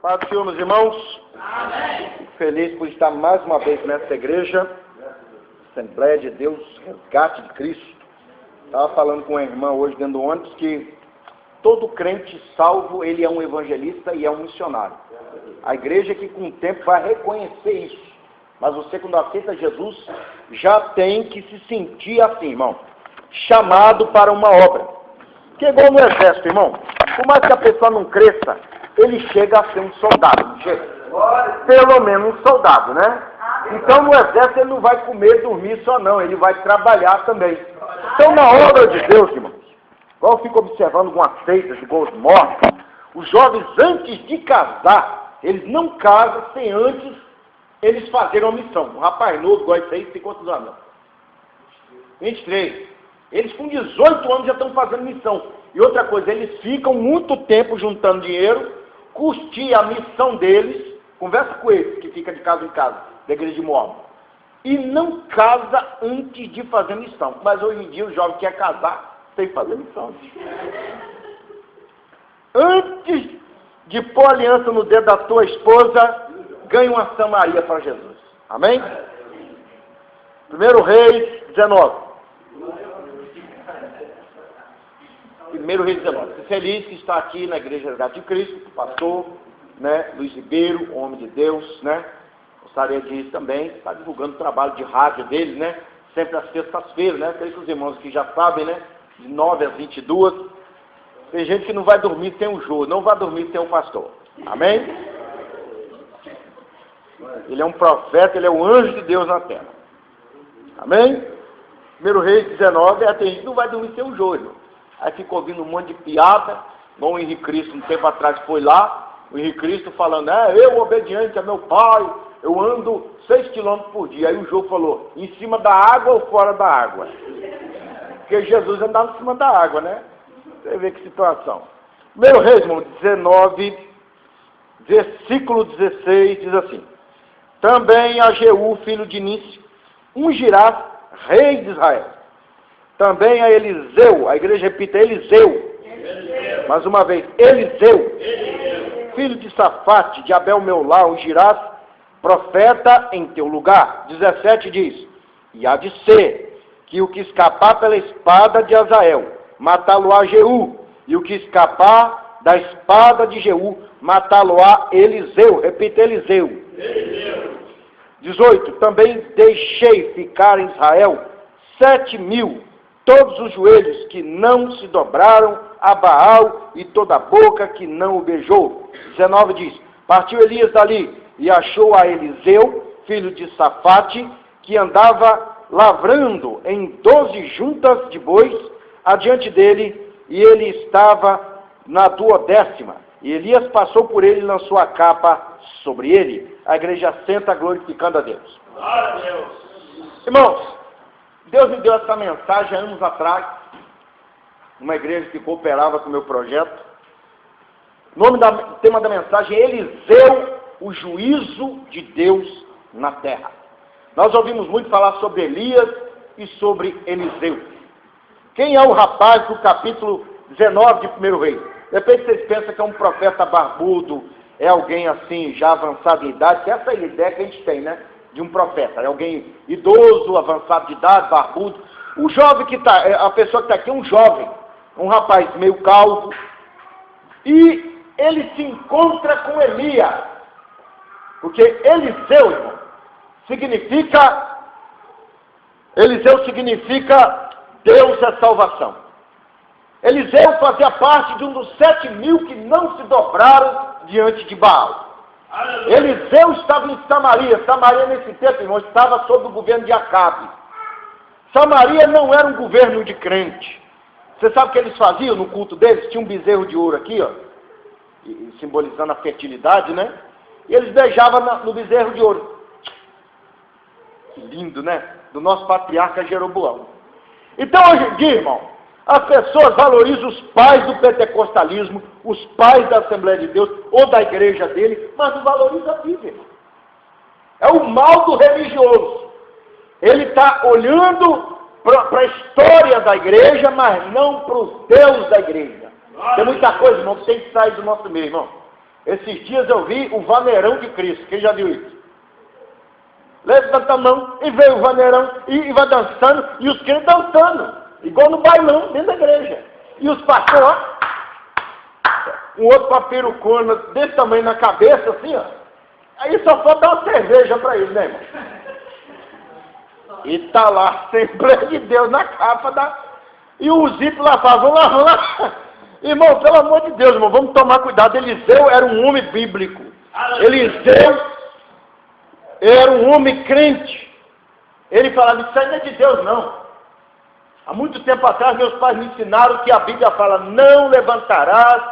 Paz do Senhor, meus irmãos. Amém. Fico feliz por estar mais uma vez nessa igreja, Assembleia de Deus, Resgate de Cristo. Estava falando com uma irmã hoje dentro do ônibus que todo crente salvo, ele é um evangelista e é um missionário. A igreja que com o tempo vai reconhecer isso. Mas você, quando aceita Jesus, já tem que se sentir assim, irmão, chamado para uma obra. Que é igual no exército, irmão. Por mais que a pessoa não cresça, ele chega a ser um soldado, não chega? Pelo menos um soldado, né? Então no exército ele não vai comer e dormir só não, ele vai trabalhar também. Então na obra de Deus, irmãos, igual eu fico observando algumas seitas, igual os mortos, os jovens antes de casar, eles não casam sem antes eles fazerem uma missão. Um rapaz novo, igual esse aí, tem quantos anos? 23. Eles com 18 anos já estão fazendo missão. E outra coisa, eles ficam muito tempo juntando dinheiro, custeia a missão deles, conversa com eles, que fica de casa em casa, da igreja de Mormon, e não casa antes de fazer missão. Mas hoje em dia o jovem quer casar sem fazer missão. Antes de pôr aliança no dedo da tua esposa, ganha uma Samaria para Jesus. Amém? 1 Reis 19. 1 Reis 19. Fico feliz que está aqui na Igreja Resgate de Cristo, o pastor, né, Luiz Ribeiro, homem de Deus, né? Gostaria de também estar divulgando o trabalho de rádio dele, né? Sempre às sextas-feiras, né? Creio que os irmãos que já sabem, né? De 9 às 22. Tem gente que não vai dormir sem o Jô, não vai dormir sem o pastor. Amém? Ele é um profeta, ele é um anjo de Deus na terra. Amém? 1 Reis 19, tem gente que não vai dormir sem o Jô, irmão. Aí fica ouvindo um monte de piada, igual o Henrique Cristo, um tempo atrás foi lá, o Henrique Cristo falando, eu obediente a meu pai, eu ando 6 quilômetros por dia. Aí o Jô falou, em cima da água ou fora da água? Porque Jesus andava em cima da água, né? Você vê que situação. 1 Reis, irmão, 19, versículo 16, diz assim, também a Jeú, filho de Nício, ungirá rei de Israel. Também a Eliseu, a igreja repita, Eliseu. Mais uma vez, Eliseu. Filho de Safate, de Abel Meolá, ungirás profeta em teu lugar. 17 diz, e há de ser que o que escapar pela espada de Azael, matá-lo-á Jeú, e o que escapar da espada de Jeú, matá-lo-á Eliseu. Repita, Eliseu. 18, também deixei ficar em Israel 7.000, todos os joelhos que não se dobraram a Baal e toda a boca que não o beijou. 19 diz, partiu Elias dali e achou a Eliseu, filho de Safate, que andava lavrando em 12 juntas de bois adiante dele, e ele estava na 12ª. E Elias passou por ele e lançou a capa sobre ele. A igreja senta glorificando a Deus. Glória a Deus. Irmãos, Deus me deu essa mensagem há anos atrás, numa igreja que cooperava com o meu projeto. O tema da mensagem é Eliseu, o juízo de Deus na terra. Nós ouvimos muito falar sobre Elias e sobre Eliseu. Quem é o rapaz do capítulo 19 de 1 Reis? De repente vocês pensam que é um profeta barbudo, é alguém assim, já avançado em idade, que essa é a ideia que a gente tem, né? De um profeta, é alguém idoso, avançado de idade, barbudo. O jovem que está, a pessoa que está aqui é um jovem, um rapaz meio calvo, e ele se encontra com Elias, porque Eliseu, irmão, significa Deus é salvação. Eliseu fazia parte de um dos 7.000 que não se dobraram diante de Baal. Aleluia. Eliseu estava em Samaria. Samaria, nesse tempo, irmão, estava sob o governo de Acabe. Samaria não era um governo de crente. Você sabe o que eles faziam no culto deles? Tinha um bezerro de ouro aqui, ó, simbolizando a fertilidade, né? E eles beijavam no bezerro de ouro. Que lindo, né? Do nosso patriarca Jeroboão. Então, hoje em dia, irmão, as pessoas valorizam os pais do pentecostalismo, os pais da Assembleia de Deus, ou da igreja dele, mas não valorizam a Bíblia. É o mal do religioso. Ele está olhando para a história da igreja, mas não para os Deus da igreja. Tem muita coisa, irmão, que tem que sair do nosso meio, irmão. Esses dias eu vi o vaneirão de Cristo. Quem já viu isso? Levanta a mão e veio o vaneirão e vai dançando, e os crentes dançando, igual no bailão, dentro da igreja. E os pastores, ó, um outro com a perucona desse tamanho na cabeça, assim, ó. Aí só falta uma cerveja para eles, né, irmão? E tá lá a Assembleia de Deus na capa da... E o Zito lá fala, vamos lá. Irmão, pelo amor de Deus, irmão, vamos tomar cuidado. Eliseu era um homem bíblico. Eliseu era um homem crente. Ele falava, isso aí não é de Deus, não. Há muito tempo atrás, meus pais me ensinaram que a Bíblia fala, não levantarás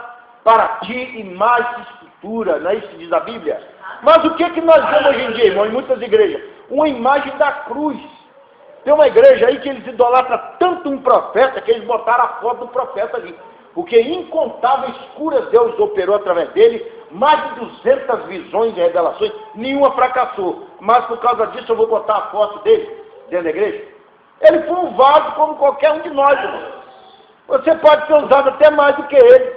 para ti imagem de escultura. Não é isso que diz a Bíblia? Mas o que é que nós vemos hoje em dia, irmão, em muitas igrejas? Uma imagem da cruz. Tem uma igreja aí que eles idolatram tanto um profeta que eles botaram a foto do profeta ali. Porque incontáveis curas Deus operou através dele, mais de 200 visões e revelações, nenhuma fracassou. Mas por causa disso eu vou botar a foto dele dentro da igreja. Ele foi um vaso como qualquer um de nós, irmão. Você pode ser usado até mais do que ele.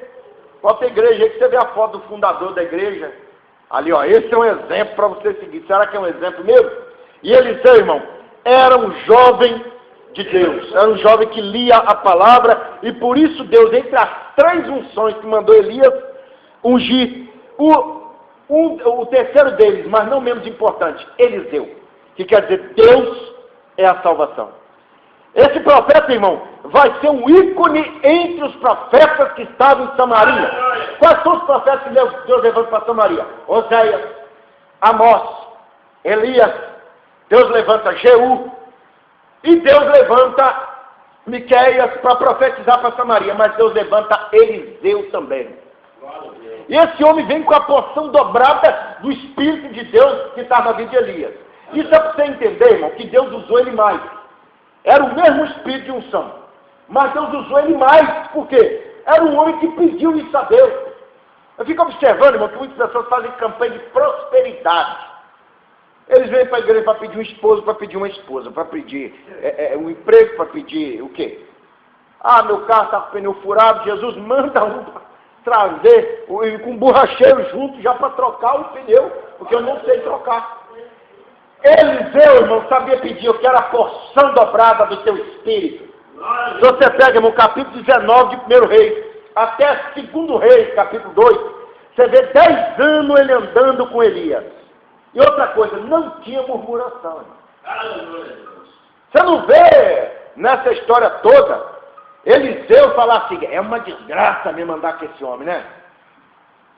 Qualquer igreja aí que você vê a foto do fundador da igreja. Ali, ó, esse é um exemplo para você seguir. Será que é um exemplo mesmo? E Eliseu, irmão, era um jovem de Deus. Era um jovem que lia a palavra. E por isso Deus, entre as 3 unções que mandou Elias ungir, o terceiro deles, mas não menos importante, Eliseu. Que quer dizer, Deus é a salvação. Esse profeta, irmão, vai ser um ícone entre os profetas que estavam em Samaria. Quais são os profetas que Deus levanta para Samaria? Oséias, Amós, Elias, Deus levanta Jeú, e Deus levanta Miqueias para profetizar para Samaria, mas Deus levanta Eliseu também. E esse homem vem com a porção dobrada do Espírito de Deus que estava na vida de Elias. Isso é para você entender, irmão, que Deus usou ele mais. Era o mesmo espírito de unção. Mas Deus usou ele mais. Por quê? Era um homem que pediu isso a Deus. Eu fico observando, irmão, que muitas pessoas fazem campanha de prosperidade. Eles vêm para a igreja para pedir um esposo, para pedir uma esposa, para pedir um emprego, para pedir o quê? Ah, meu carro está com o pneu furado. Jesus manda um trazer com um borracheiro junto já para trocar o pneu, porque eu não sei trocar. Eliseu, irmão, sabia pedir, eu quero a porção dobrada do teu espírito. Se você pega, irmão, capítulo 19 de 1 Reis, até 2 Reis, capítulo 2, você vê 10 anos ele andando com Elias. E outra coisa, não tinha murmuração. Você não vê nessa história toda, Eliseu falar assim, é uma desgraça me mandar com esse homem, né?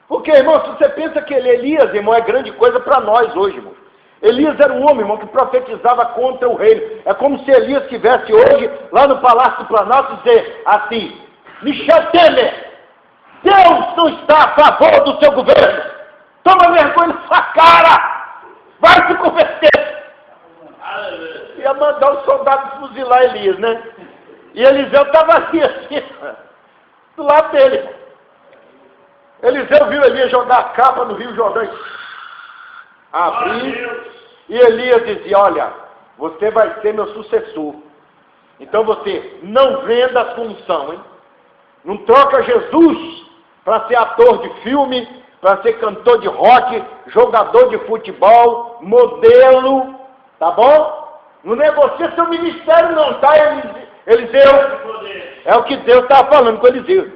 Porque, irmão, se você pensa que Elias, irmão, é grande coisa para nós hoje, irmão. Elias era um homem, irmão, que profetizava contra o reino. É como se Elias estivesse hoje lá no Palácio do Planalto e dizer assim, Michel Temer, Deus não está a favor do seu governo. Toma vergonha na sua cara. Vai se converter. Ia mandar os soldados fuzilar Elias, né? E Eliseu estava assim, do lado dele. Eliseu viu Elias jogar a capa no Rio Jordão. Abrir. E Elias dizia, olha, você vai ser meu sucessor. Então você não venda a sua unção, hein? Não troca Jesus para ser ator de filme, para ser cantor de rock, jogador de futebol, modelo, tá bom? Não negocia seu ministério não, tá, Eliseu? É o que Deus estava falando com Eliseu.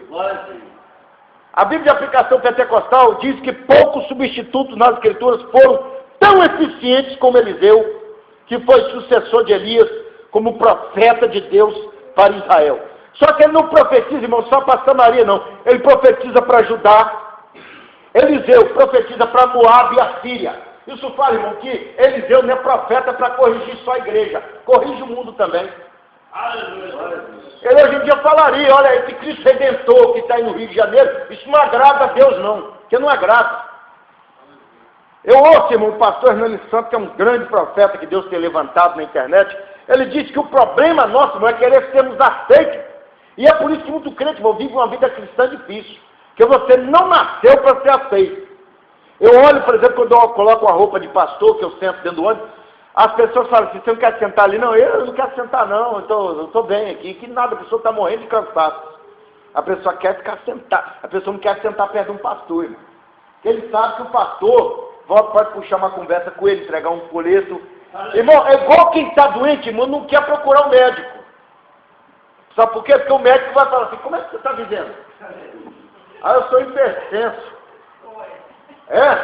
A Bíblia de Aplicação Pentecostal diz que poucos substitutos nas Escrituras foram tão eficientes como Eliseu, que foi sucessor de Elias, como profeta de Deus para Israel. Só que ele não profetiza, irmão, só para Samaria, não. Ele profetiza para Judá. Eliseu profetiza para Moabe e a Síria. Isso fala, irmão, que Eliseu não é profeta para corrigir só a igreja, corrige o mundo também. Ele hoje em dia falaria, olha, esse Cristo Redentor que está aí no Rio de Janeiro, isso não agrada a Deus não, porque não agrada. Eu ouço, irmão, o pastor Hernani Santos, que é um grande profeta que Deus tem levantado na internet, ele disse que o problema nosso não é querer sermos aceitos. E é por isso que muito crente, irmão, vive uma vida cristã difícil, porque você não nasceu para ser aceito. Eu olho, por exemplo, quando eu coloco a roupa de pastor, que eu sento dentro do ônibus, as pessoas falam assim, você não quer sentar ali? Não, eu não quero sentar não, eu estou bem aqui, que nada, a pessoa está morrendo de cansaço. A pessoa quer ficar sentada, a pessoa não quer sentar perto de um pastor, irmão. que ele sabe que o pastor pode puxar uma conversa com ele, entregar um folheto. Irmão, é igual quem está doente, irmão, não quer procurar um médico. Sabe por quê? Porque o médico vai falar assim, como é que você está vivendo? Ah, eu sou hipertenso. É?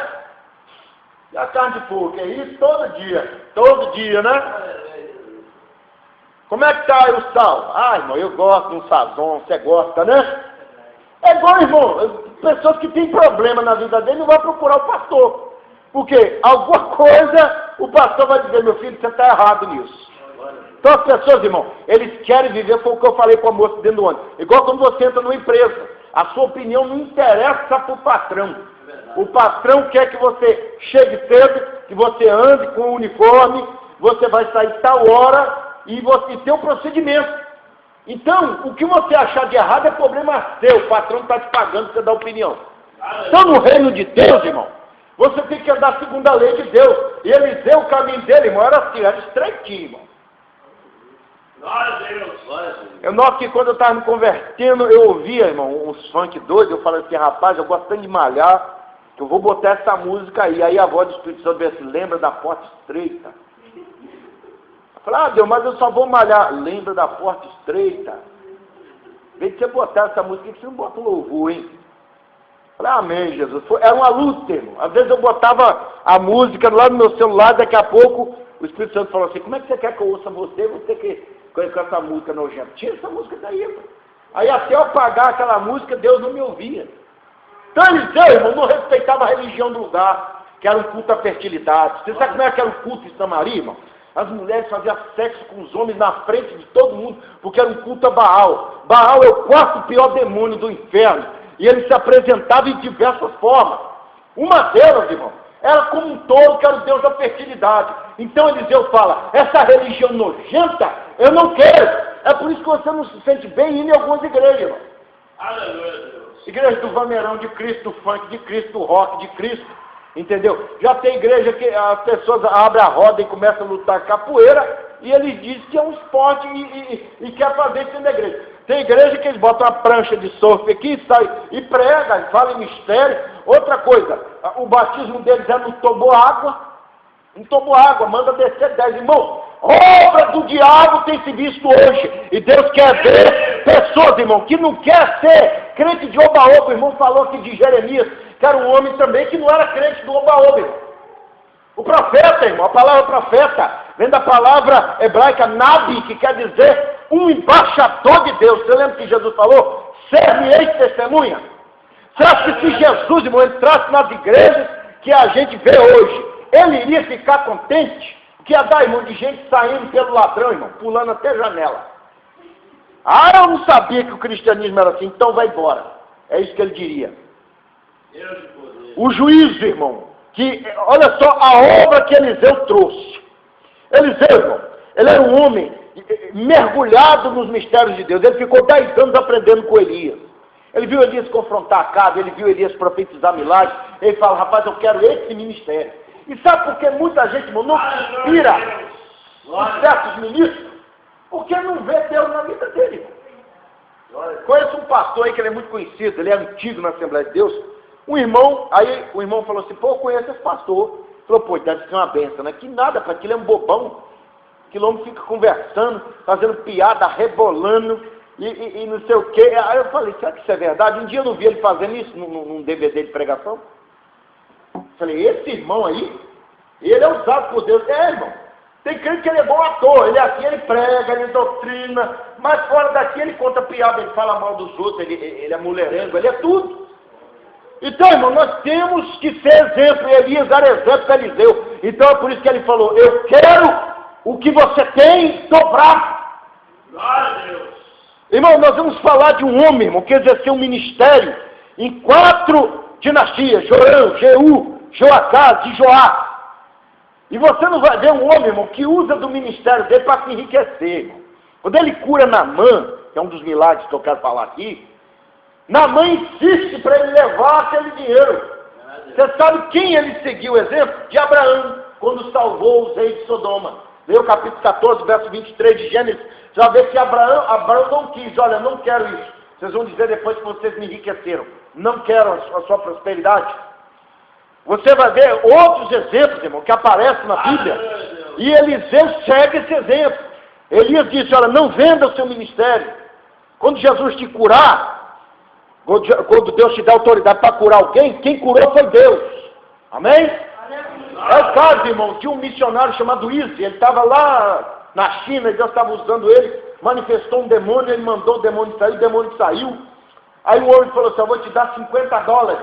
E a carne de fogo, é isso todo dia, né? Como é que está aí o sal? Ah, irmão, eu gosto de um sazon, você gosta, né? É igual, irmão, pessoas que têm problema na vida dele não vão procurar o pastor. Porque alguma coisa o pastor vai dizer, meu filho, você está errado nisso. Então as pessoas, irmão, eles querem viver, foi o que eu falei com a moça dentro do ônibus. Igual quando você entra numa empresa, a sua opinião não interessa para o patrão. O patrão quer que você chegue cedo, que você ande com o uniforme, você vai sair tal hora e você tem um procedimento. Então, o que você achar de errado é problema seu, o patrão está te pagando para você dar opinião. Então, no reino de Deus, irmão, você tem que andar segundo a lei de Deus. E Eliseu, o caminho dele, irmão, era assim, era estreitinho, irmão. Glória a Deus, glória a Deus. Eu noto que quando eu estava me convertendo, eu ouvia, irmão, uns funk doidos, eu falei assim, rapaz, eu gosto tanto de malhar, que eu vou botar essa música aí. Aí a voz do Espírito Santo veio assim, lembra da porta estreita? Eu falei, ah, Deus, mas eu só vou malhar. Lembra da porta estreita? Vem de você botar essa música, que você não bota louvor, hein? Eu falei, amém, Jesus. Era uma luta, irmão. Às vezes eu botava a música lá no meu celular, daqui a pouco o Espírito Santo falou assim, como é que você quer que eu ouça você que com essa música nojenta? Tira essa música daí, irmão. Aí até eu apagar aquela música, Deus não me ouvia. Então Eliseu, irmão, não respeitava a religião do lugar, que era um culto à fertilidade. Você sabe como é que era o culto em Samaria, irmão? As mulheres faziam sexo com os homens na frente de todo mundo, porque era um culto a Baal. Baal é o quarto pior demônio do inferno. E ele se apresentava em diversas formas. Uma delas, irmão, era como um touro, que era o Deus da fertilidade. Então Eliseu fala, essa religião nojenta, eu não quero. É por isso que você não se sente bem indo em algumas igrejas, irmão. Aleluia, Deus. Igreja do vaneirão de Cristo, do funk de Cristo, do rock de Cristo, entendeu? Já tem igreja que as pessoas abrem a roda e começam a lutar capoeira, e eles dizem que é um esporte e quer fazer isso na igreja. Tem igreja que eles botam uma prancha de surf aqui, sai e prega, e fala em mistério. Outra coisa, o batismo deles é no toboágua, manda descer 10, irmão. Obra do diabo tem se visto hoje. E Deus quer ver pessoas, irmão, que não quer ser crente de oba-oba. O irmão falou aqui de Jeremias, que era um homem também que não era crente do oba-oba, irmão. O profeta, irmão, a palavra profeta, vem da palavra hebraica nabi, que quer dizer um embaixador de Deus. Você lembra que Jesus falou? Ser-me-eis testemunha. Você acha que se Jesus, irmão, entrasse nas igrejas que a gente vê hoje, ele iria ficar contente? Que ia dar, irmão, de gente saindo pelo ladrão, irmão, pulando até a janela. Ah, eu não sabia que o cristianismo era assim, então vai embora. É isso que ele diria. O juízo, irmão, que, olha só a obra que Eliseu trouxe. Eliseu, irmão, ele era um homem mergulhado nos mistérios de Deus. Ele ficou 10 anos aprendendo com Elias. Ele viu Elias confrontar Acabe, ele viu Elias profetizar milagres. Ele fala, rapaz, eu quero esse ministério. E sabe por que muita gente, irmão, não inspira os certos ministros? Porque não vê Deus na vida dele. Conheço um pastor aí que ele é muito conhecido, ele é antigo na Assembleia de Deus. Um irmão, aí o irmão falou assim, pô, eu conheço esse pastor. Falou, pô, deve ser uma benção, né? Que nada, para aquilo é um bobão. Aquele homem fica conversando, fazendo piada, rebolando e não sei o quê. Aí eu falei, será que isso é verdade? Um dia eu não vi ele fazendo isso num DVD de pregação. Falei, esse irmão aí, ele é usado por Deus. É, irmão, tem crente que ele é bom ator, ele é assim, ele prega, ele doutrina, mas fora daqui ele conta piada, ele fala mal dos outros, ele é mulherengo, ele é tudo. Então, irmão, nós temos que ser exemplo, e Elias era exemplo para Eliseu. Então é por isso que ele falou, eu quero o que você tem dobrado. Glória a Deus. Irmão, nós vamos falar de um homem, irmão, que exerceu um ministério em 4 dinastias, Jorão, Jeú, Joacás e Joá. E você não vai ver um homem, irmão, que usa do ministério dele para se enriquecer, irmão. Quando ele cura Naamã, que é um dos milagres que eu quero falar aqui, Naamã insiste para ele levar aquele dinheiro. Você sabe quem ele seguiu o exemplo? De Abraão, quando salvou os reis de Sodoma. Lê o capítulo 14, verso 23 de Gênesis. Você vai ver que Abraão não quis, olha, não quero isso. Vocês vão dizer depois que vocês me enriqueceram. Não quero a sua prosperidade. Você vai ver outros exemplos, irmão, que aparecem na Bíblia. E Eliseu segue esse exemplo. Elias disse, olha, não venda o seu ministério. Quando Jesus te curar, quando Deus te dá autoridade para curar alguém, quem curou foi Deus. Amém? É o caso, irmão, de um missionário chamado Izzy. Ele estava lá na China, e Deus estava usando ele, manifestou um demônio, ele mandou o demônio saiu. Aí o homem falou assim, eu vou te dar $50,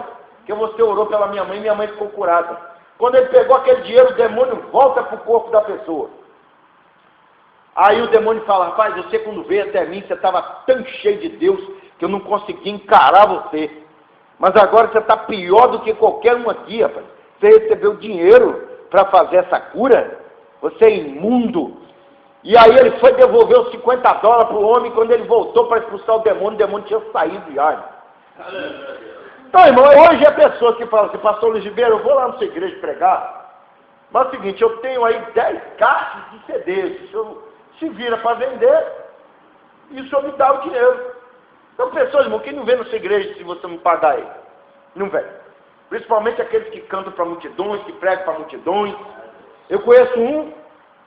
que você orou pela minha mãe ficou curada. Quando ele pegou aquele dinheiro, o demônio volta para o corpo da pessoa. Aí o demônio fala, rapaz, você quando veio até mim, você estava tão cheio de Deus, que eu não conseguia encarar você. Mas agora você está pior do que qualquer um aqui, rapaz. Você recebeu dinheiro para fazer essa cura? Você é imundo. E aí ele foi devolver os $50 para o homem, quando ele voltou para expulsar o demônio tinha saído já. Então, irmão, hoje é pessoas que falam assim, pastor Luiz Ribeiro, eu vou lá na sua igreja pregar, mas é o seguinte, eu tenho aí 10 caixas de CDs, o senhor se vira para vender, e o senhor me dá o dinheiro. Então, pessoas, irmão, quem não vem na sua igreja se você não pagar ele? Não vem. Principalmente aqueles que cantam para multidões, que pregam para multidões. Eu conheço um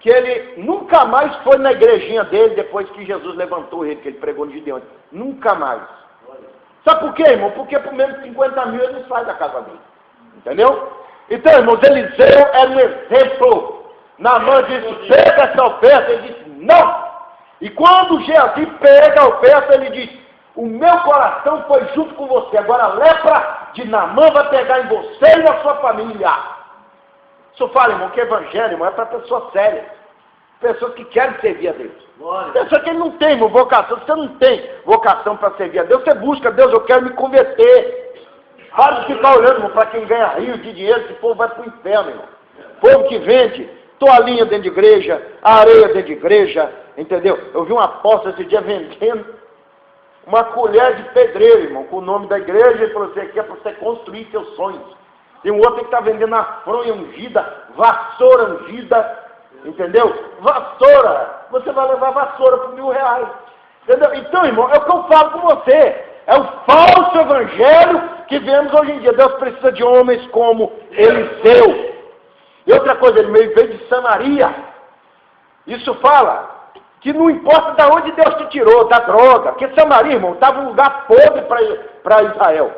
que ele nunca mais foi na igrejinha dele depois que Jesus levantou ele, que ele pregou no Gideão. Nunca mais. Sabe por quê, irmão? Porque por menos de 50 mil ele não sai da casa dele. Entendeu? Então, irmãos, Eliseu era um exemplo. Naamã disse, pega essa oferta. Ele disse, não. E quando Geazi pega a oferta, ele diz, o meu coração foi junto com você. Agora a lepra de Naamã vai pegar em você e na sua família. Isso fala, irmão, que evangelho, irmão, é para pessoas sérias. Pessoas que querem servir a Deus. Pessoa que não tem, irmão, vocação. Você não tem vocação para servir a Deus. Você busca, Deus, eu quero me converter. Para de ficar olhando, irmão, para quem ganha rios de dinheiro, esse povo vai para o inferno, irmão. Povo que vende toalhinha dentro de igreja, areia dentro de igreja, entendeu? Eu vi um apóstolo esse dia vendendo uma colher de pedreiro, irmão, com o nome da igreja, ele falou assim, aqui é para você construir seus sonhos. Tem um outro que está vendendo a fronha ungida, vassoura ungida, entendeu? Vassoura, você vai levar vassoura por R$1.000, entendeu? Então, irmão, é o que eu falo com você, é o falso evangelho que vemos hoje em dia. Deus precisa de homens como Eliseu. E outra coisa, ele veio de Samaria. Isso fala que não importa de onde Deus te tirou, da droga, porque Samaria, irmão, estava um lugar podre para Israel.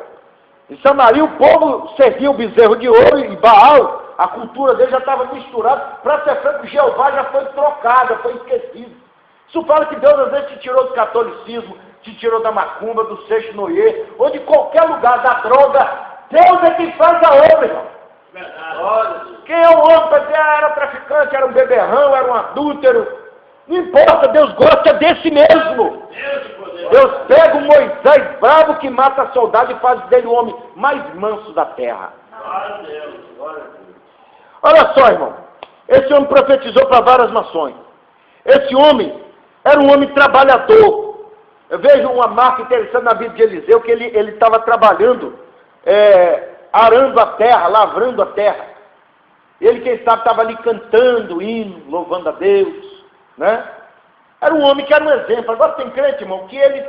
Em Samaria o povo servia o bezerro de ouro e Baal, a cultura dele já estava misturada, para ser franco, Jeová já foi trocada, foi esquecido. Isso fala que Deus às vezes te tirou do catolicismo, te tirou da macumba, do sexto noie, ou de qualquer lugar da droga. Deus é quem faz a obra, irmão. Verdade. Quem é o homem para dizer, era traficante, era um beberrão, era um adúltero? Não importa, Deus gosta desse mesmo. Deus pega o Moisés bravo que mata soldado e faz dele o homem mais manso da terra. Olha só, irmão. Esse homem profetizou para várias nações. Esse homem era um homem trabalhador. Eu vejo uma marca interessante na vida de Eliseu, que ele estava trabalhando, arando a terra, lavrando a terra. Ele, quem sabe, estava ali cantando, hino, louvando a Deus. Né? Era um homem que era um exemplo. Agora tem crente, irmão, que ele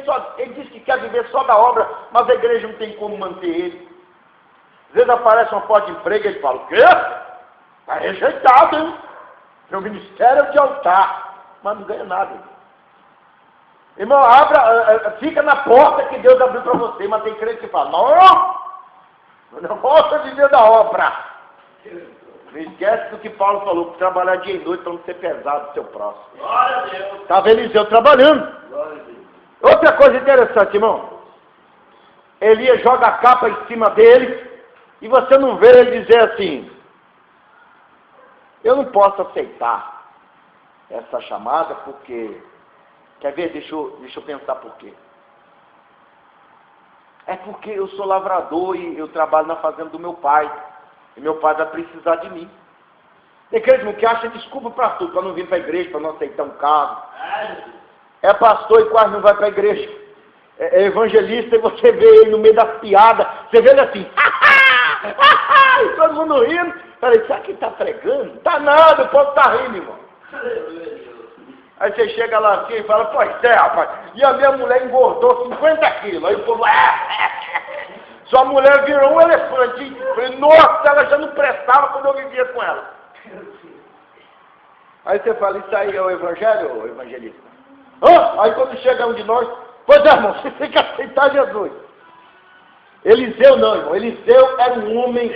diz que quer viver só da obra, mas a igreja não tem como manter ele. Às vezes aparece uma porta de emprego e ele fala, o quê? Está rejeitado, hein? Meu ministério é de altar, mas não ganha nada. Irmão, fica na porta que Deus abriu para você, mas tem crente que fala, não posso viver da obra. Não esquece do que Paulo falou, que trabalhar dia e noite para não ser pesado do seu próximo. Glória a Deus. Estava Eliseu trabalhando. Glória a Deus. Outra coisa interessante, irmão. Elias joga a capa em cima dele e você não vê ele dizer assim, eu não posso aceitar essa chamada porque... Quer ver? Deixa eu pensar por quê. É porque eu sou lavrador e eu trabalho na fazenda do meu pai. E meu pai vai precisar de mim. Tem crente que acha desculpa para tudo, para não vir para a igreja, para não aceitar um cargo. É pastor e quase não vai para a igreja. É evangelista e você vê ele no meio das piadas. Você vê ele assim, e todo mundo rindo. Falei, será que ele está pregando? Tá nada, o povo está rindo, irmão. Aí você chega lá assim e fala, pois é, rapaz, e a minha mulher engordou 50 quilos. Aí o povo, Sua mulher virou um elefante. Falei, nossa, ela já não prestava quando eu vivia com ela. Aí você fala, isso aí é o evangelho, ou evangelista? Aí quando chega um de nós, pois é, irmão, você tem que aceitar Jesus. Eliseu não, irmão. Eliseu era um homem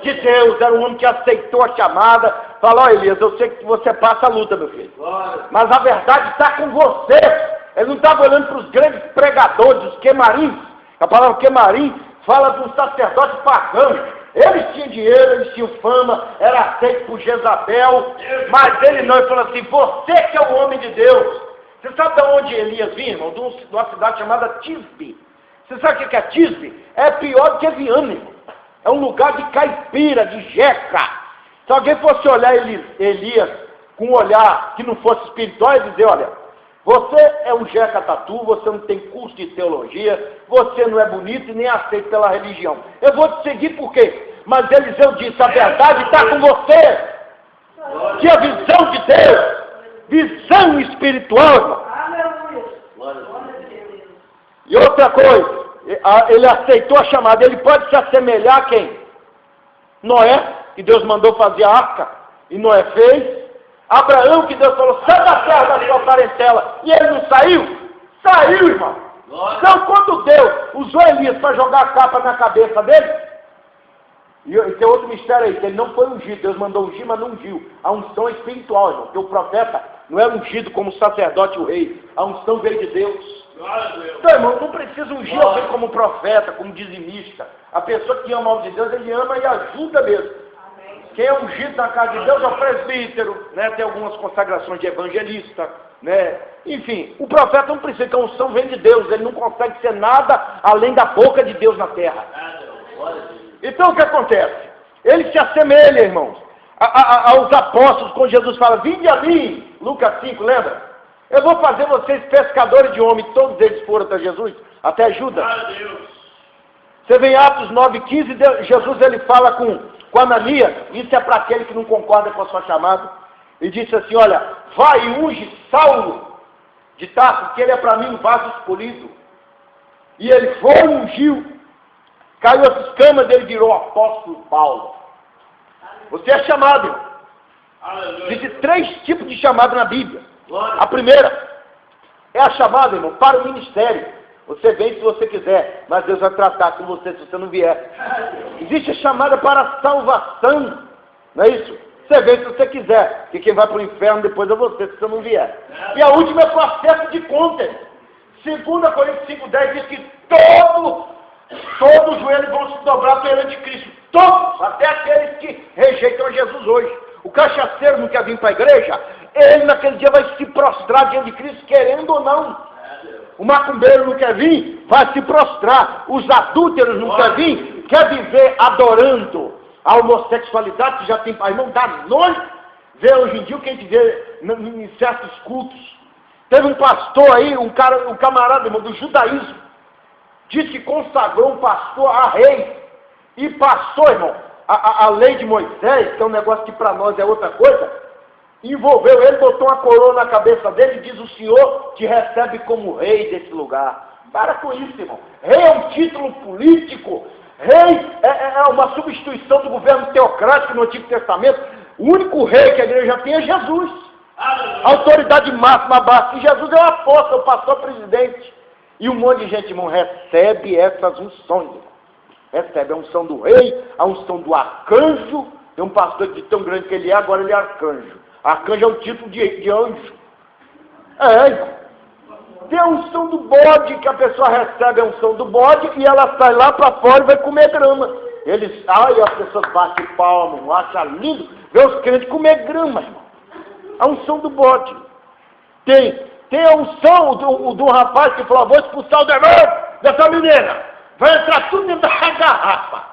de Deus, era um homem que aceitou a chamada. Falou, Elias, eu sei que você passa a luta, meu filho. Mas a verdade está com você. Ele não estava olhando para os grandes pregadores, os quemarins. A palavra quemarim fala de um sacerdote pagão. Eles tinham dinheiro, eles tinham fama, era aceito por Jezabel. Mas ele não, ele falou assim, você que é o homem de Deus. Você sabe de onde Elias vinha, irmão? De uma cidade chamada Tisbe. Você sabe o que é Tisbe? É pior do que Viana, irmão. É um lugar de caipira, de jeca. Se alguém fosse olhar Elias com um olhar que não fosse espiritual, ele dizer, olha, você é um jeca tatu, você não tem curso de teologia, você não é bonito e nem aceito pela religião. Eu vou te seguir por quê? Mas Eliseu disse, a verdade está com você. Que a visão de Deus, visão espiritual, irmão. E outra coisa, ele aceitou a chamada, ele pode se assemelhar a quem? Noé, que Deus mandou fazer a arca, e Noé fez. Abraão, que Deus falou, sai da terra da sua parentela, e ele não saiu? Saiu, irmão. Então, quando Deus usou Elias para jogar a capa na cabeça dele, e tem outro mistério aí, que ele não foi ungido, Deus mandou ungir, mas não ungiu. A unção é espiritual, irmão, porque o profeta não é ungido como sacerdote o rei, a unção veio de Deus. Então, irmão, não precisa ungir alguém como profeta, como dizimista. A pessoa que ama o de Deus, ele ama e ajuda mesmo. Quem é ungido na casa de Deus é o presbítero, né? Tem algumas consagrações de evangelista, né? Enfim, o profeta não precisa, que a unção vem de Deus, ele não consegue ser nada além da boca de Deus na terra. Então o que acontece? Ele se assemelha, irmãos, aos apóstolos, quando Jesus fala, vinde a mim, Lucas 5, lembra? Eu vou fazer vocês pescadores de homens. Todos eles foram até Jesus, até Judas. Você vê em Atos 9,15, Jesus ele fala com Ananias, isso é para aquele que não concorda com a sua chamada, e disse assim, olha, vai e unge Saulo de Tarso, porque ele é para mim um vaso escolhido. E ele foi e ungiu, caiu as escamas dele, virou apóstolo Paulo. Você é chamado, irmão. Existem 3 tipos de chamado na Bíblia. A primeira é a chamada, irmão, para o ministério. Você vem se você quiser, mas Deus vai tratar com você se você não vier. Existe a chamada para a salvação, não é isso? Você vem se você quiser, porque quem vai para o inferno depois é você se você não vier. E a última é processo de contas. 2 Coríntios 5,10 diz que todos os joelhos vão se dobrar perante Cristo. Todos, até aqueles que rejeitam Jesus hoje. O cachaceiro não quer vir para a igreja, ele naquele dia vai se prostrar diante de Cristo, querendo ou não. O macumbeiro não quer vir, vai se prostrar. Os adúlteros não querem vir, quer viver adorando a homossexualidade, que já tem, irmão, dá noite. Vê hoje em dia o que a gente vê em certos cultos. Teve um pastor aí, um camarada, irmão, do judaísmo, disse que consagrou um pastor a rei, e passou, irmão, a lei de Moisés, que é um negócio que para nós é outra coisa, envolveu ele, botou uma coroa na cabeça dele e diz, o Senhor te recebe como rei desse lugar. Para com isso, irmão. Rei é um título político, rei é uma substituição do governo teocrático no Antigo Testamento. O único rei que a igreja tem é Jesus. A autoridade máxima basta. E Jesus é o apóstolo, o pastor, presidente. E um monte de gente, irmão, recebe essas unções. Recebe a unção do rei, a unção do arcanjo. Tem um pastor de tão grande que ele é, agora ele é arcanjo. Arcanjo é um título de anjo. Irmão. Tem a unção do bode, que a pessoa recebe a unção do bode e ela sai lá para fora e vai comer grama. Eles, as pessoas batem palma, acham lindo ver os crentes comer grama, irmão. A unção do bode. Tem a unção do rapaz que falou, vou expulsar o demônio dessa menina. Vai entrar tudo dentro da garrafa.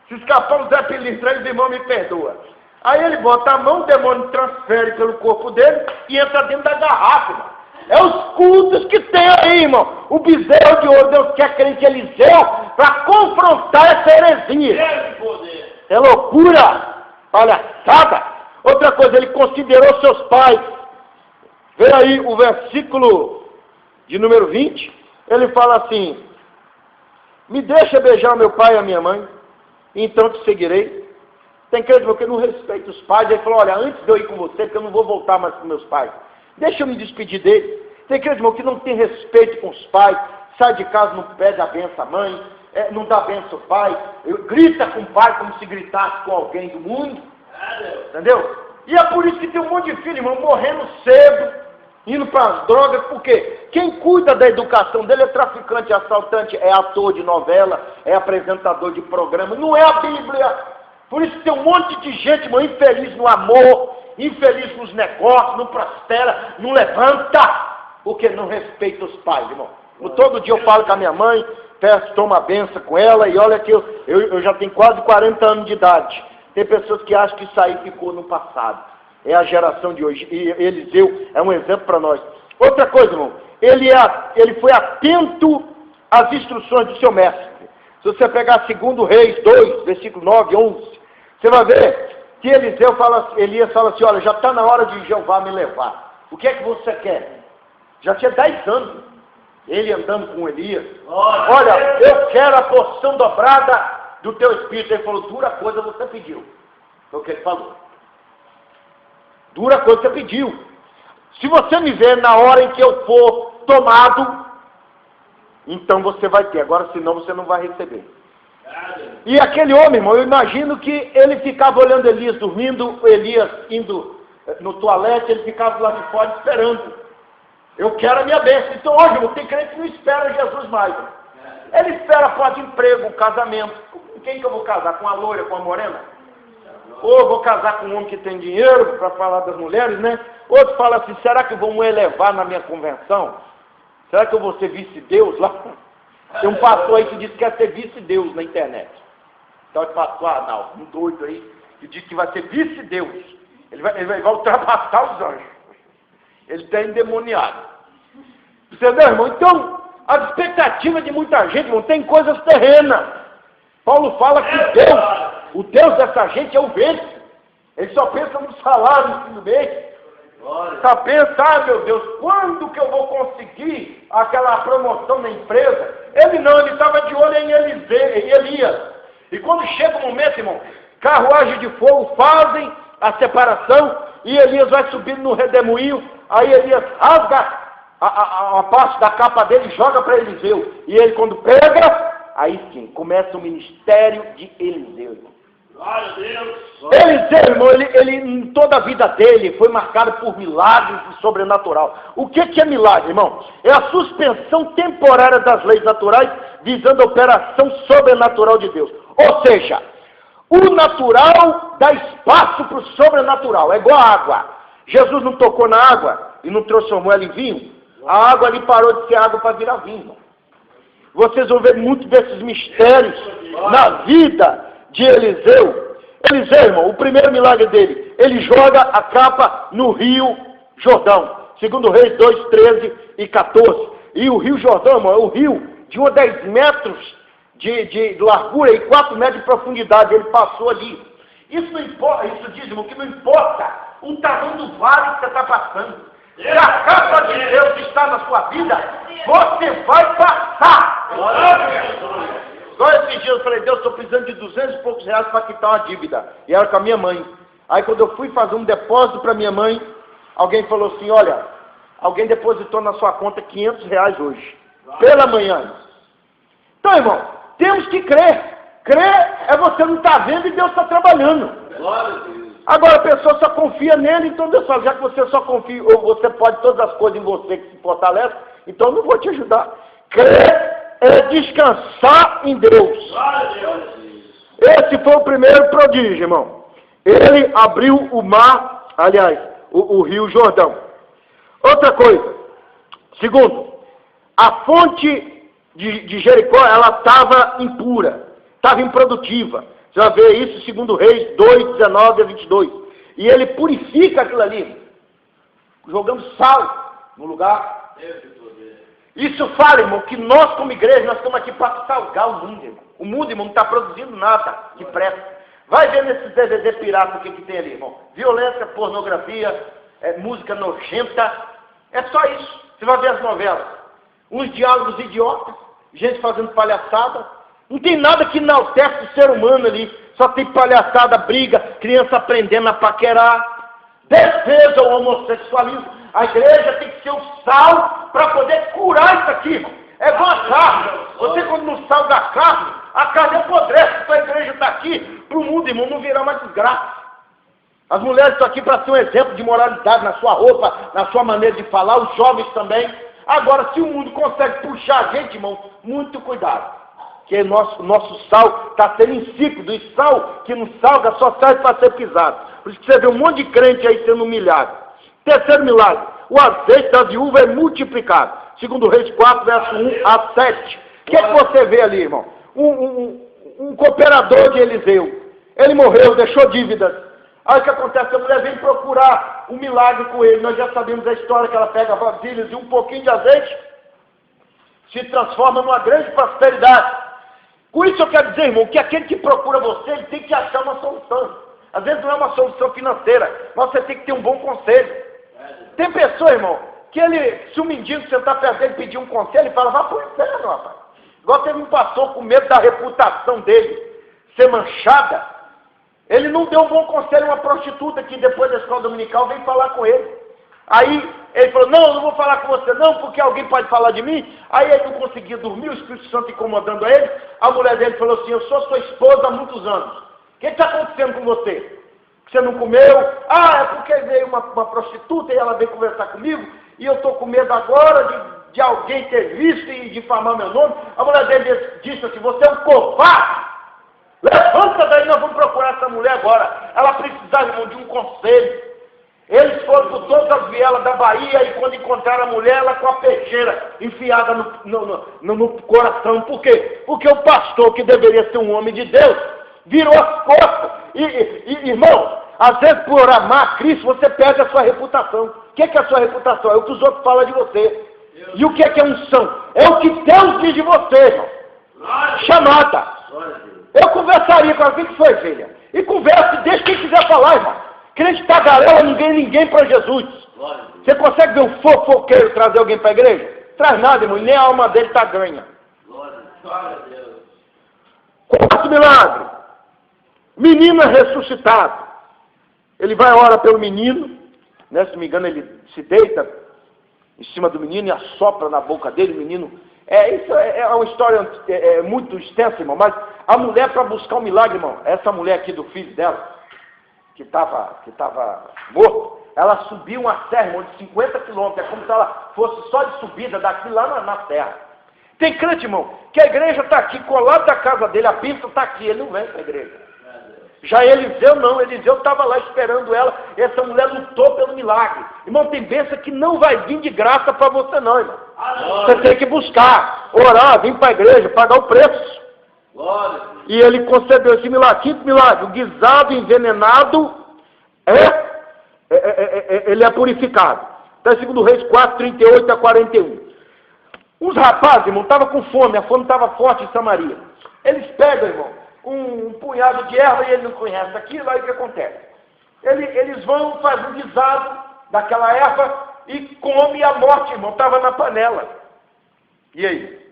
Se escapar o Zé Pilintra, aí o demônio me perdoa. Aí ele bota a mão, o demônio transfere pelo corpo dele e entra dentro da garrafa, irmão. É os cultos que tem aí, irmão. O bezerro de ouro, Deus quer crente Eliseu para confrontar essa heresia. É loucura, palhaçada. Outra coisa, ele considerou seus pais. Vê aí o versículo de número 20. Ele fala assim, Me deixa beijar meu pai e a minha mãe, então te seguirei. Tem crente, irmão, que não respeita os pais. Ele falou, olha, antes de eu ir com você, porque eu não vou voltar mais com meus pais, deixa eu me despedir dele. Tem crente, irmão, que não tem respeito com os pais, sai de casa, não pede a benção à mãe, não dá benção ao pai, grita com o pai como se gritasse com alguém do mundo. Entendeu? E é por isso que tem um monte de filho, irmão, morrendo cedo, indo para as drogas, porque quem cuida da educação dele é traficante, é assaltante, é ator de novela, é apresentador de programa, não é a Bíblia. Por isso que tem um monte de gente, irmão, infeliz no amor, infeliz nos negócios, não prospera, não levanta, porque não respeita os pais, irmão. Todo dia eu falo com a minha mãe, peço, tomo a benção com ela, e olha que eu já tenho quase 40 anos de idade. Tem pessoas que acham que isso aí ficou no passado. É a geração de hoje. E Eliseu é um exemplo para nós. Outra coisa, irmão. Ele foi atento às instruções do seu mestre. Se você pegar 2 Reis 2, versículo 9, 11, você vai ver que Elias fala assim, olha, já está na hora de Jeová me levar. O que é que você quer? Já tinha 10 anos. Ele andando com Elias. Olha, eu quero a porção dobrada do teu espírito. Ele falou, dura coisa você pediu. Foi o que ele falou. Dura coisa você pediu. Se você me ver na hora em que eu for tomado, então você vai ter. Agora, senão você não vai receber. E aquele homem, irmão, eu imagino que ele ficava olhando Elias dormindo, Elias indo no toalete, ele ficava lá de fora esperando. Eu quero a minha bênção. Então hoje, irmão, tem crente que não espera Jesus mais. Ele espera pode emprego, um casamento. Com quem que eu vou casar? Com a loira, com a morena? Ou vou casar com um homem que tem dinheiro, para falar das mulheres, né? Outro fala assim, será que vão me elevar na minha convenção? Será que eu vou ser vice-deus lá? Tem um pastor aí que diz que quer ser vice-deus na internet. Então ele pastor Arnaldo, um doido aí, que diz que vai ser vice-deus. Ele vai ultrapassar os anjos. Ele está endemoniado. Você vê, irmão? Então, as expectativas de muita gente, irmão, tem coisas terrenas. Paulo fala que o Deus dessa gente é o vento. Ele só pensa no salário no fim do mês. Só pensa, meu Deus, quando que eu vou conseguir aquela promoção na empresa? Ele estava de olho em Elias. E quando chega o momento, irmão, carruagem de fogo fazem a separação e Elias vai subindo no redemoinho. Aí Elias rasga a parte da capa dele e joga para Eliseu. E ele, quando pega, aí sim, começa o ministério de Eliseu, irmão. Glória a Deus. Eliseu, irmão, ele em toda a vida dele foi marcado por milagres e sobrenatural. O que é milagre, irmão? É a suspensão temporária das leis naturais visando a operação sobrenatural de Deus. Ou seja, o natural dá espaço para o sobrenatural. É igual a água. Jesus não tocou na água e não transformou ela em vinho. A água ali parou de ser água para virar vinho. Vocês vão ver muito desses mistérios na vida de Eliseu. Eliseu, irmão, o primeiro milagre dele, ele joga a capa no rio Jordão. 2 Reis 2, 13 e 14. E o rio Jordão, irmão, é um rio de 10 metros de largura e 4 metros de profundidade. Ele passou ali. Isso não importa, isso diz, irmão, que não importa o tamanho do vale que você está passando. Se a capa de Deus está na sua vida, você vai passar. Só esse dia eu falei, Deus, estou precisando de 200 e poucos reais para quitar uma dívida. E era com a minha mãe. Aí quando eu fui fazer um depósito para minha mãe, alguém falou assim, olha, alguém depositou na sua conta 500 reais hoje. Pela manhã. Então, irmão, temos que crer. Crer é você não estar vendo e Deus está trabalhando. Agora a pessoa só confia nele, então Deus fala, já que você só confia, ou você pode todas as coisas em você que se fortalece, então eu não vou te ajudar. Crer é descansar em Deus. Esse foi o primeiro prodígio, irmão. Ele abriu o mar, aliás, o rio Jordão. Outra coisa. Segundo, a fonte de Jericó, ela estava impura, estava improdutiva. Você vai ver isso, 2 Reis 2, 19 a 22. E ele purifica aquilo ali. Jogando sal no lugar. Isso fala, irmão, que nós como igreja, nós estamos aqui para salgar o mundo, irmão. O mundo, irmão, não está produzindo nada que presta. Vai ver nesses DVD pirata o que tem ali, irmão. Violência, pornografia, música nojenta. É só isso. Você vai ver as novelas. Uns diálogos idiotas, gente fazendo palhaçada. Não tem nada que enaltece o ser humano ali. Só tem palhaçada, briga, criança aprendendo a paquerar. Defesa ao homossexualismo. A igreja tem que ser o sal para poder curar isso aqui, irmão. É igual a carne. Você quando não sal da carne, a carne apodrece. Então a igreja está aqui para o mundo, irmão, não virar uma desgraça. As mulheres estão aqui para ser um exemplo de moralidade na sua roupa, na sua maneira de falar, os jovens também. Agora, se o mundo consegue puxar a gente, irmão, muito cuidado. Porque nosso sal está sendo insípido, e sal que não salga só serve para ser pisado. Por isso que você vê um monte de crente aí sendo humilhado. Terceiro milagre, o azeite da viúva é multiplicado. Segundo Reis 4, verso 1 a 7. O que você vê ali, irmão? Um cooperador de Eliseu. Ele morreu, deixou dívidas. Aí o que acontece? A mulher vem procurar um milagre com ele. Nós já sabemos a história que ela pega vasilhas e um pouquinho de azeite se transforma numa grande prosperidade. Com isso eu quero dizer, irmão, que aquele que procura você, ele tem que achar uma solução. Às vezes não é uma solução financeira, mas você tem que ter um bom conselho. Tem pessoa, irmão, que se um mendigo sentar perto dele e pedir um conselho, ele fala, vá pro inferno, rapaz. Igual teve um pastor com medo da reputação dele ser manchada. Ele não deu um bom conselho a uma prostituta que depois da escola dominical veio falar com ele. Aí ele falou, não vou falar com você não, porque alguém pode falar de mim. Aí ele não conseguia dormir, o Espírito Santo incomodando a ele. A mulher dele falou assim, eu sou sua esposa há muitos anos. O que está acontecendo com você? Você não comeu? Ah, é porque veio uma prostituta e ela veio conversar comigo. E eu estou com medo agora de alguém ter visto e difamar meu nome. A mulher dele disse assim, você é um covarde. Levanta daí, nós vamos procurar essa mulher agora. Ela precisava, irmão, de um conselho. Eles foram por todas as vielas da Bahia e quando encontraram a mulher, ela com a peixeira enfiada no coração. Por quê? Porque o pastor, que deveria ser um homem de Deus, virou as costas. Irmão, às vezes por amar a Cristo, você perde a sua reputação. O que é a sua reputação? É o que os outros falam de você. E o que é unção? É o que Deus diz de você, irmão. Chamada. Eu conversaria com alguém que foi filha. E converse, deixa quem quiser falar, irmão. Crente tagarela não ganha ninguém para Jesus. Você consegue ver um fofoqueiro trazer alguém para a igreja? Traz nada, irmão, nem a alma dele está ganha. Quarto milagre. Menino é ressuscitado. Ele vai orar pelo menino, né? Se não me engano, ele se deita em cima do menino e assopra na boca dele, o menino. Isso é uma história muito extensa, irmão, mas a mulher, para buscar um milagre, irmão, essa mulher aqui do filho dela, que estava morto, ela subiu uma serra, irmão, de 50 quilômetros, é como se ela fosse só de subida daqui lá na terra. Tem crente, irmão, que a igreja está aqui, colado da casa dele, a Bíblia está aqui, ele não vem para a igreja. Já Eliseu não, Eliseu estava lá esperando ela, e essa mulher lutou pelo milagre. Irmão, tem bênção que não vai vir de graça para você não, irmão. Você tem que buscar, orar, vir para a igreja, pagar o preço. E ele concedeu esse milagre. Quinto milagre, o guisado envenenado ele é purificado. Está segundo Reis 4, 38 a 41. Os rapazes, irmão, estavam com fome, a fome estava forte em Samaria. Eles pegam, irmão, um punhado de erva e ele não conhece aquilo, aí o que acontece? Eles vão fazer um guisado daquela erva e come a morte, irmão, estava na panela. E aí?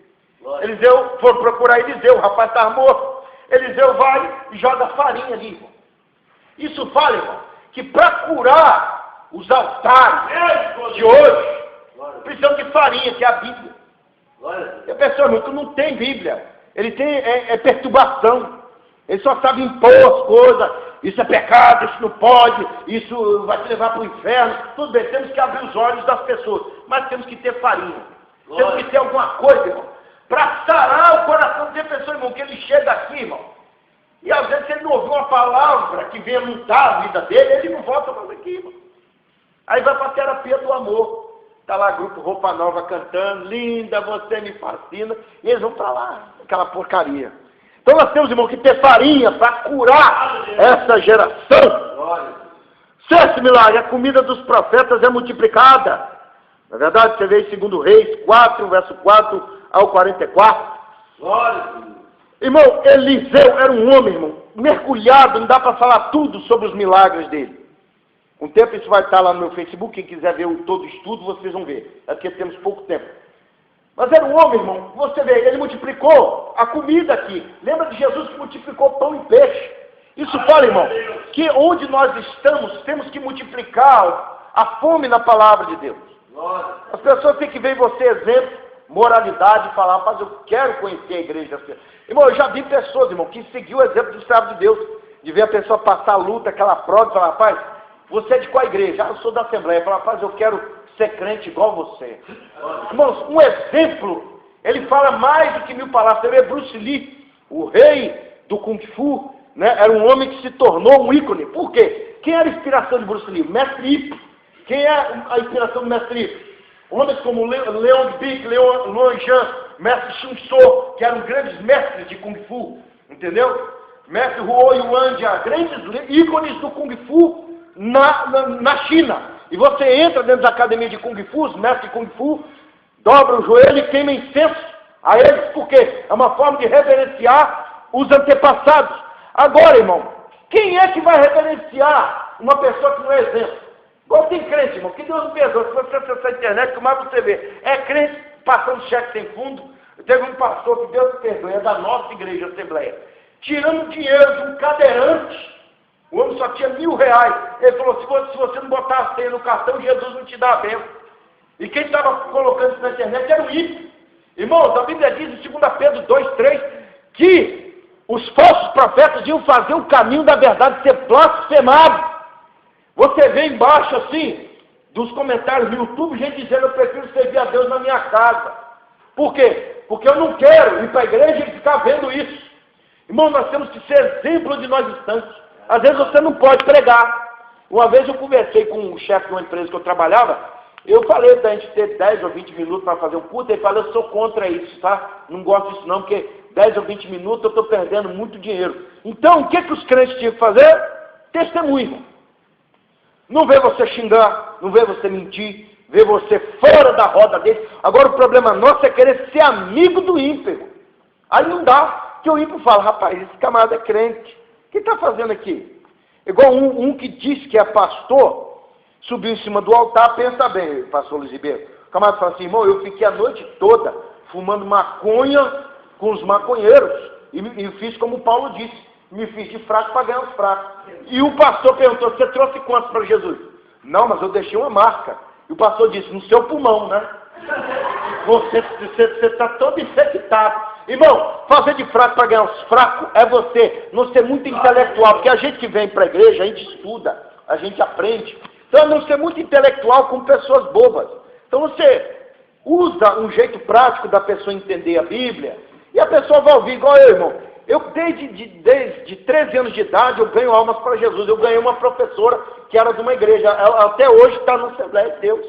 Eliseu, foram procurar Eliseu, o rapaz estava morto. Eliseu vai e joga farinha ali, irmão. Isso fala, irmão, que para curar os altares de hoje, precisam de farinha, que é a Bíblia. E a pessoa nunca não tem Bíblia. Ele tem perturbação. Ele só sabe impor as coisas. Isso é pecado, isso não pode, isso vai te levar para o inferno. Tudo bem, temos que abrir os olhos das pessoas, mas temos que ter farinha. Temos que ter alguma coisa, irmão, para sarar o coração de pessoa, irmão, que ele chega aqui, irmão. E às vezes, se ele não ouviu uma palavra que venha mudar a vida dele, ele não volta mais aqui, irmão. Aí vai para a terapia do amor. Está lá grupo Roupa Nova cantando, linda, você me fascina. E eles vão para lá, aquela porcaria. Então nós temos, irmão, que ter farinha para curar essa geração. Sexto milagre, a comida dos profetas é multiplicada. Na verdade, você vê em 2 Reis 4, verso 4 ao 44. Irmão, Eliseu era um homem, irmão, mergulhado, não dá para falar tudo sobre os milagres dele. Com o tempo isso vai estar lá no meu Facebook, quem quiser ver todo o estudo, vocês vão ver. É porque temos pouco tempo. Mas era um homem, irmão, você vê, ele multiplicou a comida aqui. Lembra de Jesus que multiplicou pão e peixe? Isso fala, irmão, que onde nós estamos, temos que multiplicar a fome na palavra de Deus. As pessoas têm que ver em você exemplo, moralidade, e falar, rapaz, eu quero conhecer a igreja. Irmão, eu já vi pessoas, irmão, que seguiu o exemplo do servo de Deus, de ver a pessoa passar a luta, aquela prova, e falar, rapaz, você é de qual igreja? Ah, eu sou da Assembleia. Fala, rapaz, eu quero ser crente igual você. Irmãos, um exemplo, ele fala mais do que 1000 palavras. Você vê Bruce Lee, o rei do Kung Fu, né? Era um homem que se tornou um ícone. Por quê? Quem era a inspiração de Bruce Lee? Mestre Ip. Quem é a inspiração do Mestre Ip? Homens como Leon Bick, Luan Jan, Mestre Shun So, que eram grandes mestres de Kung Fu. Entendeu? Mestre Huo Yuanjia, grandes ícones do Kung Fu na China. E você entra dentro da academia de Kung Fu, os mestres de Kung Fu, dobra o joelho e queima incenso a eles, porque é uma forma de reverenciar os antepassados. Agora, irmão, quem é que vai reverenciar uma pessoa que não é exemplo? Igual tem crente, irmão, que Deus me perdoe, se você acessar a internet, como é que você vê? É crente passando cheque sem fundo. Teve um pastor, que Deus me perdoe, é da nossa igreja, Assembleia, tirando dinheiro de um cadeirante. O homem só tinha R$1000. Ele falou, se você não botar a senha no cartão, Jesus não te dá a bênção. E quem estava colocando isso na internet era o ímpio. Irmãos, a Bíblia diz em 2 Pedro 2:3, que os falsos profetas iam fazer o caminho da verdade ser blasfemado. Você vê embaixo assim, dos comentários no YouTube, gente dizendo, eu prefiro servir a Deus na minha casa. Por quê? Porque eu não quero ir para a igreja e ficar vendo isso. Irmão, nós temos que ser exemplo de nós instantes. Às vezes você não pode pregar. Uma vez eu conversei com um chefe de uma empresa que eu trabalhava, eu falei da gente ter 10 ou 20 minutos para fazer um culto, ele falou, eu sou contra isso, tá? Não gosto disso não, porque 10 ou 20 minutos eu estou perdendo muito dinheiro. Então, o que os crentes tinham que fazer? Testemunho. Não vê você xingar, não vê você mentir, vê você fora da roda dele. Agora o problema nosso é querer ser amigo do ímpio. Aí não dá, que o ímpio fala, rapaz, esse camarada é crente. O que está fazendo aqui? Igual um que diz que é pastor, subiu em cima do altar, pensa bem, pastor Luiz Ribeiro. O camarada fala assim, irmão, eu fiquei a noite toda fumando maconha com os maconheiros. E fiz como o Paulo disse, me fiz de fraco para ganhar os fracos. E o pastor perguntou, você trouxe quantos para Jesus? Não, mas eu deixei uma marca. E o pastor disse, no seu pulmão, né? Você está todo infectado. Irmão, fazer de fraco para ganhar os fracos é você não ser muito intelectual, porque a gente que vem para a igreja, a gente estuda, a gente aprende. Então é não ser muito intelectual com pessoas bobas. Então você usa um jeito prático da pessoa entender a Bíblia, e a pessoa vai ouvir, igual eu, irmão. Eu desde 13 anos de idade eu ganho almas para Jesus. Eu ganhei uma professora que era de uma igreja, ela até hoje está na Assembleia de Deus.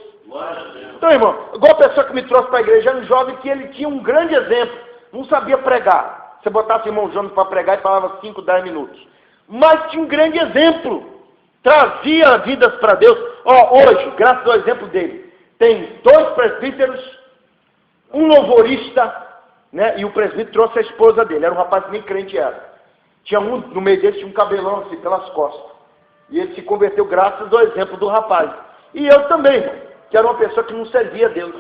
Então, irmão, igual a pessoa que me trouxe para a igreja, era um jovem que ele tinha um grande exemplo, não sabia pregar. Você botasse o irmão João para pregar e falava 5, 10 minutos. Mas tinha um grande exemplo, trazia vidas para Deus. Hoje, graças ao exemplo dele, tem 2 presbíteros, um louvorista, né? E o presbítero trouxe a esposa dele, era um rapaz que nem crente era. Tinha um, no meio dele tinha um cabelão assim pelas costas. E ele se converteu graças ao exemplo do rapaz. E eu também, irmão, que era uma pessoa que não servia a Deus.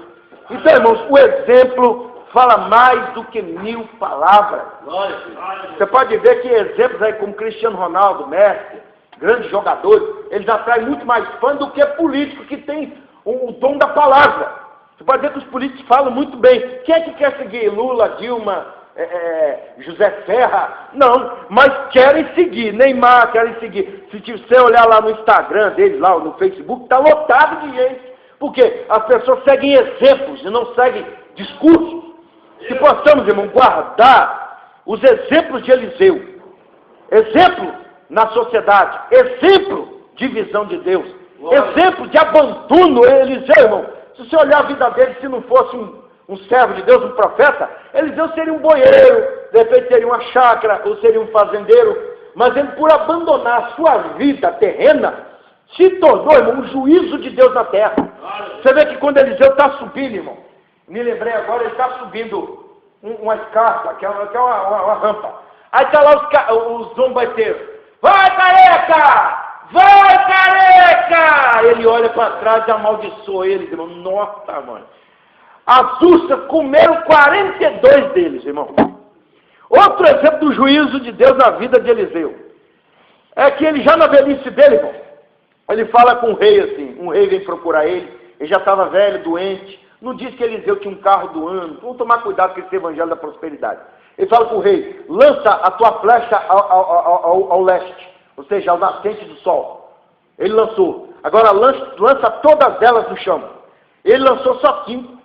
Então, irmãos, o exemplo fala mais do que 1000 palavras. Você pode ver que exemplos aí como Cristiano Ronaldo, Messi, grandes jogadores, eles atraem muito mais fã do que político que tem o dom da palavra. Você pode ver que os políticos falam muito bem. Quem é que quer seguir? Lula, Dilma, José Serra? Não, mas querem seguir. Neymar, querem seguir. Se você olhar lá no Instagram deles, lá no Facebook, está lotado de gente. Por quê? As pessoas seguem exemplos e não seguem discursos. Se possamos, irmão, guardar os exemplos de Eliseu, exemplo na sociedade, exemplo de visão de Deus, exemplo de abandono, Eliseu, irmão. Se você olhar a vida dele, se não fosse um servo de Deus, um profeta, Eliseu seria um boieiro, de repente seria uma chácara, ou seria um fazendeiro, mas ele, por abandonar a sua vida terrena, se tornou, irmão, um juízo de Deus na terra. Você vê que quando Eliseu está subindo, irmão, me lembrei agora, ele está subindo uma escarpa, que é uma rampa. Aí está lá os zombeteiros. Vai, careca! Vai, careca! Ele olha para trás e amaldiçoa ele, irmão. Nossa, mano. As ursas comeram 42 deles, irmão. Outro exemplo do juízo de Deus na vida de Eliseu. É que ele já na velhice dele, irmão, ele fala com o rei assim, um rei vem procurar ele já estava velho, doente. Não diz que Eliseu tinha um carro do ano. Vamos tomar cuidado com esse evangelho da prosperidade. Ele fala para o rei, lança a tua flecha ao leste, ou seja, ao nascente do sol. Ele lançou. Agora lança todas elas no chão. Ele lançou só 5.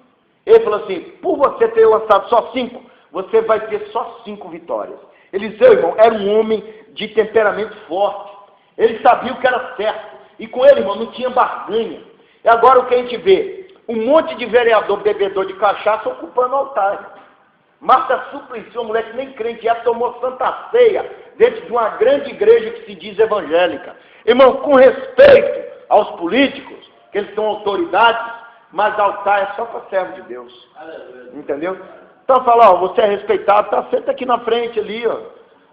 Ele falou assim, por você ter lançado só 5, você vai ter só 5 vitórias. Eliseu, irmão, era um homem de temperamento forte. Ele sabia o que era certo. E com ele, irmão, não tinha barganha. E agora o que a gente vê? Um monte de vereador, bebedor de cachaça ocupando o altar. Marta Suplicy, uma mulher que nem crente é, tomou santa ceia dentro de uma grande igreja que se diz evangélica. Irmão, com respeito aos políticos, que eles são autoridades, mas altar é só para servo de Deus. Entendeu? Então fala, ó, você é respeitado, tá, senta aqui na frente ali, ó.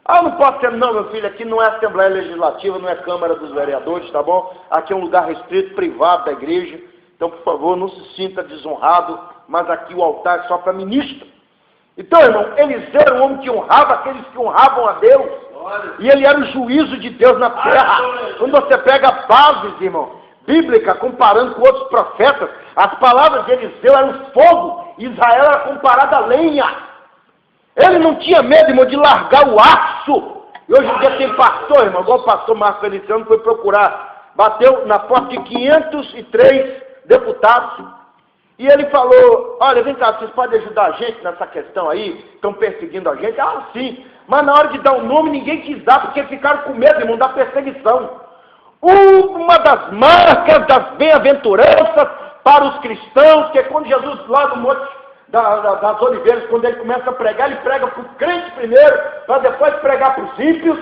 Ah, não posso ser, não, meu filho, aqui não é Assembleia Legislativa, não é Câmara dos Vereadores, tá bom? Aqui é um lugar restrito, privado da igreja. Então, por favor, não se sinta desonrado, mas aqui o altar é só para ministro. Então, irmão, Eliseu era um homem que honrava aqueles que honravam a Deus. E ele era o juízo de Deus na terra. Quando você pega bases, irmão, bíblica, comparando com outros profetas, as palavras de Eliseu eram fogo, Israel era comparado a lenha. Ele não tinha medo, irmão, de largar o aço. E hoje em dia tem pastor, irmão, igual o pastor Marcos Feliciano foi procurar, bateu na porta de 503 deputados, e ele falou, olha, vem cá, vocês podem ajudar a gente nessa questão aí? Estão perseguindo a gente? Ah, sim. Mas na hora de dar o nome, ninguém quis dar, porque ficaram com medo, irmão, da perseguição. Uma das marcas das bem-aventuranças para os cristãos, que é quando Jesus, lá no Monte das Oliveiras, quando ele começa a pregar, ele prega para o crente primeiro, para depois pregar para os ímpios.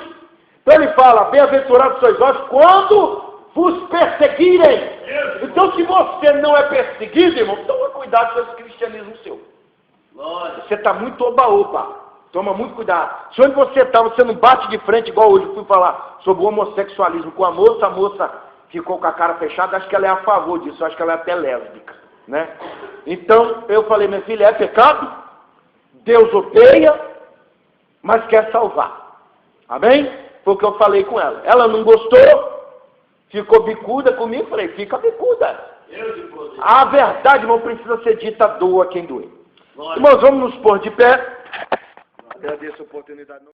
Então ele fala, bem-aventurados sois vós quando vos perseguirem. Então se você não é perseguido, irmão, toma cuidado com esse cristianismo seu. Você está muito oba-oba. Toma muito cuidado. Se onde você está, você não bate de frente, igual hoje eu fui falar sobre o homossexualismo com a moça ficou com a cara fechada, acho que ela é a favor disso, acho que ela é até lésbica, né? Então, eu falei, minha filha, é pecado? Deus odeia, mas quer salvar. Amém? Foi o que eu falei com ela. Ela não gostou, ficou bicuda comigo, falei, fica bicuda. A verdade não precisa ser dita, doa quem doer. Irmãos, vamos nos pôr de pé. Agradeço a oportunidade.